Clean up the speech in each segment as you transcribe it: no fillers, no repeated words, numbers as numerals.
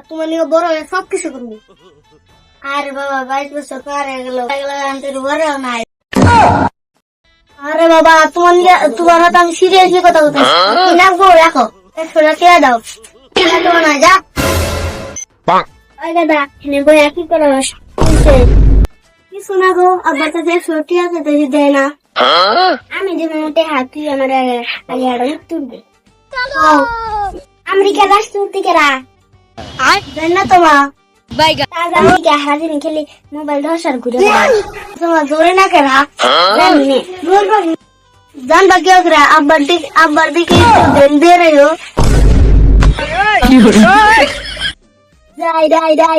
তোমার নিয়ে বড় হয়ে সবকিছু করবো। আরে বাবা 22 বছর পরে গেল বড় নাই। আরে বাবা তোমার হাতে আমি সিরিয়াসলি কথা বলতেছি। রাখবো রাখো 100 টাকা দাও। তোমার না যা ওই দাদা এনে বই কি করে কি শোনা গো আবার তো 100 টাকা দেয় না। আমি যে মোটে হাতি আমার আগে তুলবে আমেরিকা রাষ্ট্রপতি কেরা জান না তোমা আমেরিকা হাজির খেলে মোবাইল ধসার ঘুরে তোমার জোরে না কেরা জানি জানবা কেউ কেরা আব্বার দিকে দেন দে রে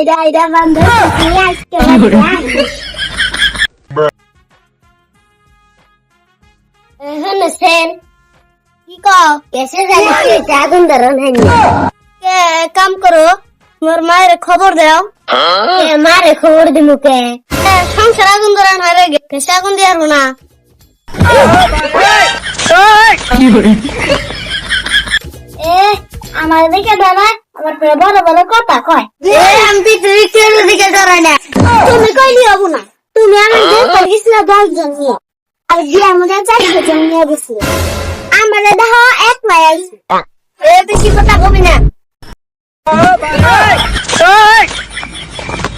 যাই বন্ধ আজকে সেন কি কও कैसे जाने আগুন ধরন হয়নি কাম করো তোমার মায়ের খবর দাও মারে খবর দিমু কে সংসার আগুন ধরান হয় রে কেসে আগুন দিয়ার না আমার দিকে দাদা আমার বড় বড় কথা কয় আমি তুই দিকে ধরাই না তুমি কইলি হবো না তুমি আমি দেখ 10 জন নিয়ে আর বিয়ার মধ্যে 4 জন নিয়ে গেছি আমার দেখো এক মাইল বেশি কথা কবি না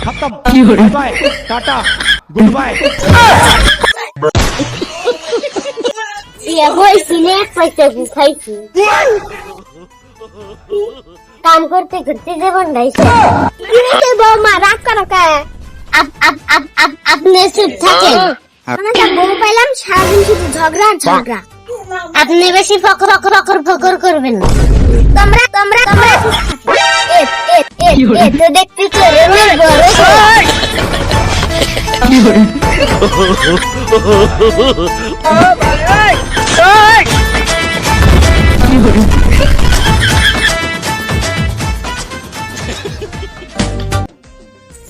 खत्म बाय टाटा गुड बाय ये বইছি নে পয়সা খাইছি কাম করতে করতে জীবন ডাইছে কি বৌমা রাগ করো কে আপনি চুপ থাকেন মানে বউ পাইলাম সারাদিন শুধু ঝগড়া আপনি বেশি ফকর করবেন না তোমরা তো দেখতে চলে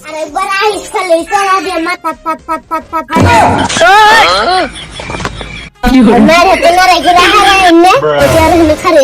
আরেকবার আইস খালি চলা দিয়ে মাথা মেরে তো লড়াই করে হারাই না ওই আর খালি